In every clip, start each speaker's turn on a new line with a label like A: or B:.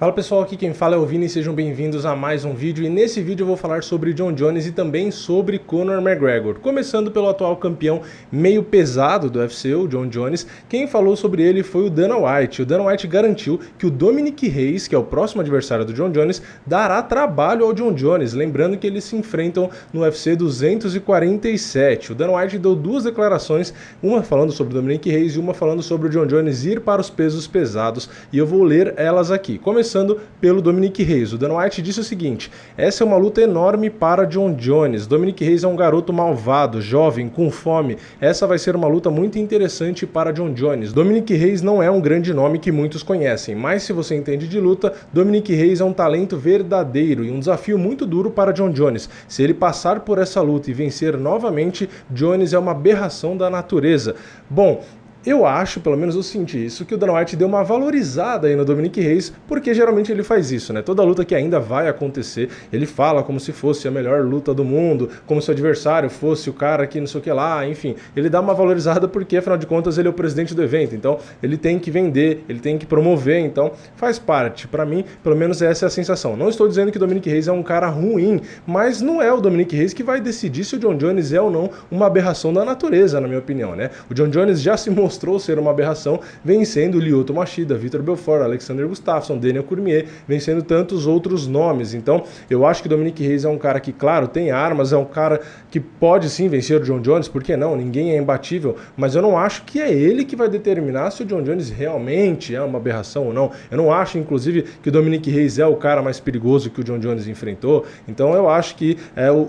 A: Fala pessoal, aqui quem fala é o Vini e sejam bem-vindos a mais um vídeo. E nesse vídeo eu vou falar sobre Jon Jones e também sobre Conor McGregor. Começando pelo atual campeão meio pesado do UFC, o Jon Jones. Quem falou sobre ele foi o Dana White. O Dana White garantiu que o Dominick Reyes, que é o próximo adversário do Jon Jones, dará trabalho ao Jon Jones. Lembrando que eles se enfrentam no UFC 247. O Dana White deu duas declarações, uma falando sobre o Dominick Reyes e uma falando sobre o Jon Jones ir para os pesos pesados. E eu vou ler elas aqui. Começando pelo Dominick Reyes. O Dana White disse o seguinte: essa é uma luta enorme para Jon Jones. Dominick Reyes é um garoto malvado, jovem, com fome. Essa vai ser uma luta muito interessante para Jon Jones. Dominick Reyes não é um grande nome que muitos conhecem, mas se você entende de luta, Dominick Reyes é um talento verdadeiro e um desafio muito duro para Jon Jones. Se ele passar por essa luta e vencer novamente, Jones é uma aberração da natureza. Bom, eu acho, pelo menos eu senti isso, que o Dana White deu uma valorizada aí no Dominick Reyes, porque geralmente ele faz isso, né? Toda luta que ainda vai acontecer, ele fala como se fosse a melhor luta do mundo, como se o adversário fosse o cara que não sei o que lá, enfim. Ele dá uma valorizada porque, afinal de contas, ele é o presidente do evento, então ele tem que vender, ele tem que promover, então faz parte. Pra mim, pelo menos essa é a sensação. Não estou dizendo que o Dominick Reyes é um cara ruim, mas não é o Dominick Reyes que vai decidir se o Jon Jones é ou não uma aberração da natureza, na minha opinião, né? O Jon Jones já se mostrou ser uma aberração, vencendo Lyoto Machida, Vitor Belfort, Alexander Gustafsson, Daniel Cormier, vencendo tantos outros nomes. Então, eu acho que o Dominick Reyes é um cara que, claro, tem armas, é um cara que pode sim vencer o Jon Jones, por que não? Ninguém é imbatível, mas eu não acho que é ele que vai determinar se o Jon Jones realmente é uma aberração ou não. Eu não acho, inclusive, que o Dominick Reyes é o cara mais perigoso que o Jon Jones enfrentou. Então, eu acho que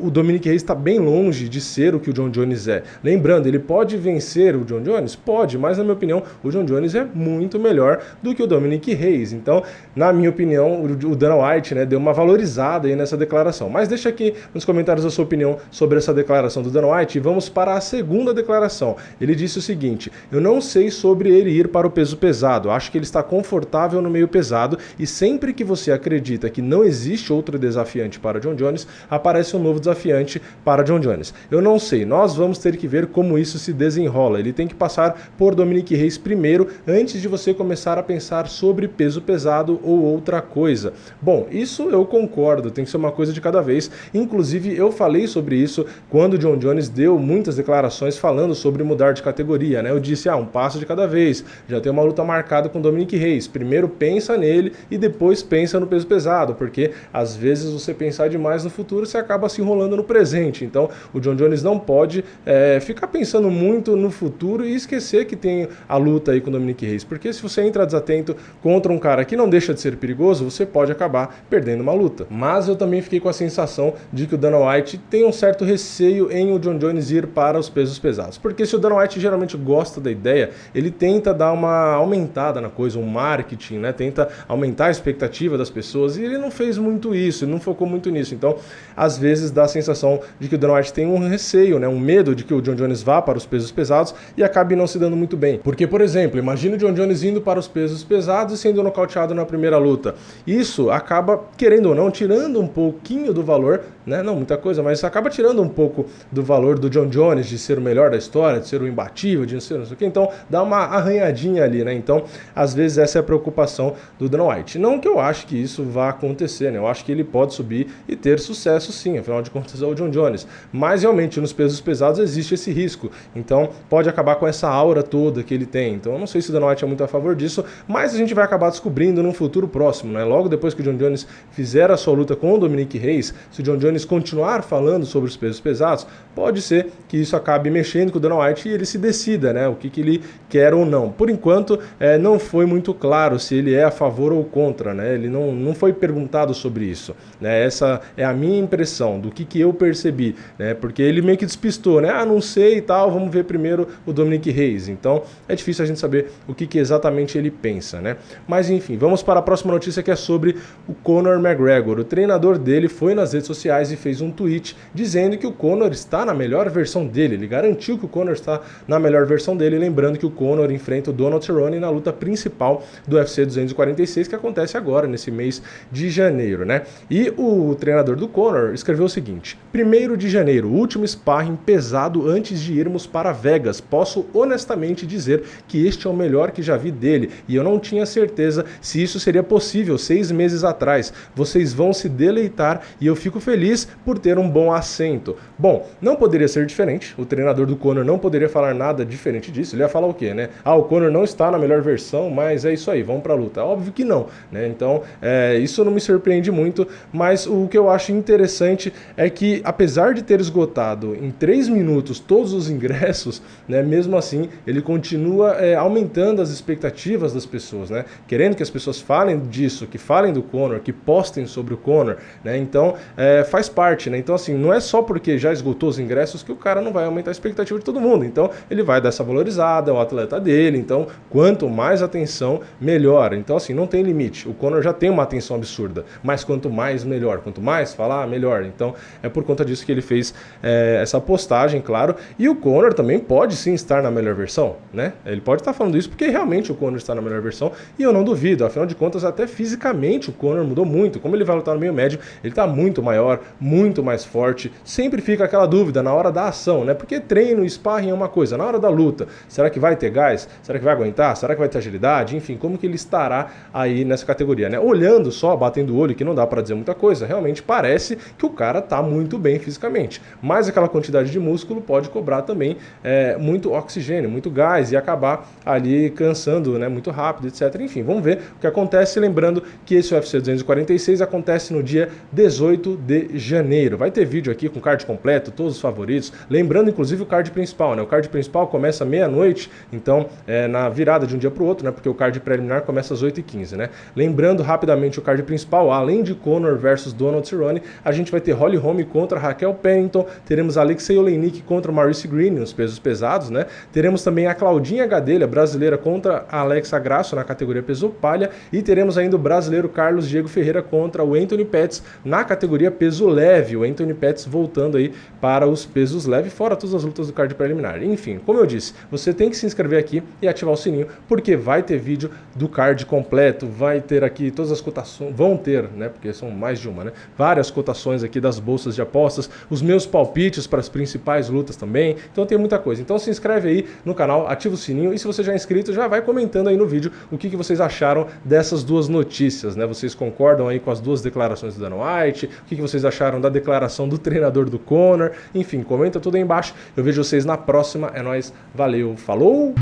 A: o Dominick Reyes está bem longe de ser o que o Jon Jones é. Lembrando, ele pode vencer o Jon Jones? Pode, mas na minha opinião, o Jon Jones é muito melhor do que o Dominick Reyes. Então, na minha opinião, o Dana White, né, deu uma valorizada aí nessa declaração. Mas deixa aqui nos comentários a sua opinião sobre essa declaração do Dana White e vamos para a segunda declaração. Ele disse o seguinte: eu não sei sobre ele ir para o peso pesado, acho que ele está confortável no meio pesado e sempre que você acredita que não existe outro desafiante para Jon Jones, aparece um novo desafiante para Jon Jones. Eu não sei, nós vamos ter que ver como isso se desenrola. Ele tem que passar por Dominick Reyes primeiro, antes de você começar a pensar sobre peso pesado ou outra coisa. Bom, isso eu concordo, tem que ser uma coisa de cada vez. Inclusive, eu falei sobre isso quando o Jon Jones deu muitas declarações falando sobre mudar de categoria, né? Eu disse, um passo de cada vez, já tem uma luta marcada com o Dominick Reyes. Primeiro pensa nele e depois pensa no peso pesado, porque às vezes você pensar demais no futuro, você acaba se enrolando no presente. Então, o Jon Jones não pode ficar pensando muito no futuro e esquecer que tem a luta aí com o Dominick Reyes, porque se você entra desatento contra um cara que não deixa de ser perigoso, você pode acabar perdendo uma luta. Mas eu também fiquei com a sensação de que o Dana White tem um certo receio em o Jon Jones ir para os pesos pesados, porque se o Dana White geralmente gosta da ideia, ele tenta dar uma aumentada na coisa, um marketing, né? Tenta aumentar a expectativa das pessoas e ele não fez muito isso, ele não focou muito nisso. Então, às vezes dá a sensação de que o Dana White tem um receio, né? Um medo de que o Jon Jones vá para os pesos pesados e acabe não se dando muito bem. Porque, por exemplo, imagine o Jon Jones indo para os pesos pesados e sendo nocauteado na primeira luta. Isso acaba, querendo ou não, tirando um pouquinho do valor, né? Não muita coisa, mas acaba tirando um pouco do valor do Jon Jones de ser o melhor da história, de ser o imbatível, de não ser não sei o que. Então, dá uma arranhadinha ali, né? Então, às vezes essa é a preocupação do Dana White. Não que eu acho que isso vá acontecer, né? Eu acho que ele pode subir e ter sucesso sim, afinal de contas é o Jon Jones. Mas, realmente, nos pesos pesados existe esse risco. Então, pode acabar com essa aura toda que ele tem. Então eu não sei se o Dana White é muito a favor disso, mas a gente vai acabar descobrindo num futuro próximo, né? Logo depois que o Jon Jones fizer a sua luta com o Dominick Reyes, se o Jon Jones continuar falando sobre os pesos pesados, pode ser que isso acabe mexendo com o Dana White e ele se decida, né? O que ele quer ou não. Por enquanto, não foi muito claro se ele é a favor ou contra, né? Ele não foi perguntado sobre isso, né? Essa é a minha impressão, do que eu percebi, né? Porque ele meio que despistou, né? Não sei e tal, vamos ver primeiro o Dominick Reyes. Então, é difícil a gente saber o que exatamente ele pensa, né? Mas enfim, vamos para a próxima notícia, que é sobre o Conor McGregor. O treinador dele foi nas redes sociais e fez um tweet dizendo que o Conor está na melhor versão dele. Ele garantiu que o Conor está na melhor versão dele, lembrando que o Conor enfrenta o Donald Cerrone na luta principal do UFC 246, que acontece agora, nesse mês de janeiro, né? E o treinador do Conor escreveu o seguinte: 1º de janeiro, último sparring pesado antes de irmos para Vegas. Posso honestamente abertamente dizer que este é o melhor que já vi dele, e eu não tinha certeza se isso seria possível 6 meses atrás. Vocês vão se deleitar e eu fico feliz por ter um bom assento. Bom, não poderia ser diferente, o treinador do Conor não poderia falar nada diferente disso. Ele ia falar o quê, né? Ah, o Conor não está na melhor versão, mas é isso aí, vamos pra luta. Óbvio que não, né? Então, isso não me surpreende muito, mas o que eu acho interessante é que, apesar de ter esgotado em 3 minutos todos os ingressos, né, mesmo assim, ele continua aumentando as expectativas das pessoas, né? Querendo que as pessoas falem disso, que falem do Conor, que postem sobre o Conor, né? Então, faz parte, né? Então, assim, não é só porque já esgotou os ingressos que o cara não vai aumentar a expectativa de todo mundo. Então, ele vai dar essa valorizada, é o atleta dele. Então, quanto mais atenção, melhor. Então, assim, não tem limite. O Conor já tem uma atenção absurda, mas quanto mais, melhor. Quanto mais falar, melhor. Então, é por conta disso que ele fez essa postagem, claro. E o Conor também pode sim estar na melhor versão, né? Ele pode estar falando isso porque realmente o Conor está na melhor versão e eu não duvido. Afinal de contas, até fisicamente o Conor mudou muito. Como ele vai lutar no meio médio, ele está muito maior, muito mais forte. Sempre fica aquela dúvida na hora da ação, né? Porque treino, sparring é uma coisa. Na hora da luta, será que vai ter gás? Será que vai aguentar? Será que vai ter agilidade? Enfim, como que ele estará aí nessa categoria, né? Olhando só, batendo o olho, que não dá para dizer muita coisa, realmente parece que o cara tá muito bem fisicamente. Mas aquela quantidade de músculo pode cobrar também muito oxigênio, muito gás e acabar ali cansando, né, muito rápido, etc. Enfim, vamos ver o que acontece. Lembrando que esse UFC 246 acontece no dia 18 de janeiro. Vai ter vídeo aqui com o card completo, todos os favoritos. Lembrando, inclusive, o card principal, né? O card principal começa meia-noite, então, na virada de um dia para o outro, né? Porque o card preliminar começa às 8h15, né? Lembrando rapidamente o card principal, além de Conor versus Donald Cerrone, a gente vai ter Holly Holm contra Raquel Pennington, teremos Alexei Oleinik contra Maurice Green nos pesos pesados, né? Teremos também a Claudinha Gadelha, brasileira, contra a Alexa Grasso na categoria peso palha, e teremos ainda o brasileiro Carlos Diego Ferreira contra o Anthony Pettis na categoria peso leve. O Anthony Pettis voltando aí para os pesos leves, fora todas as lutas do card preliminar. Enfim, como eu disse, você tem que se inscrever aqui e ativar o sininho, porque vai ter vídeo do card completo, vai ter aqui todas as cotações, vão ter, né, porque são mais de uma, né, várias cotações aqui das bolsas de apostas, os meus palpites para as principais lutas também, então tem muita coisa. Então se inscreve aí no canal, ativa o sininho, e se você já é inscrito, já vai comentando aí no vídeo o que vocês acharam dessas duas notícias, né, vocês concordam aí com as duas declarações do Dana White, o que vocês acharam da declaração do treinador do Conor, enfim, comenta tudo aí embaixo, eu vejo vocês na próxima, é nóis, valeu, falou!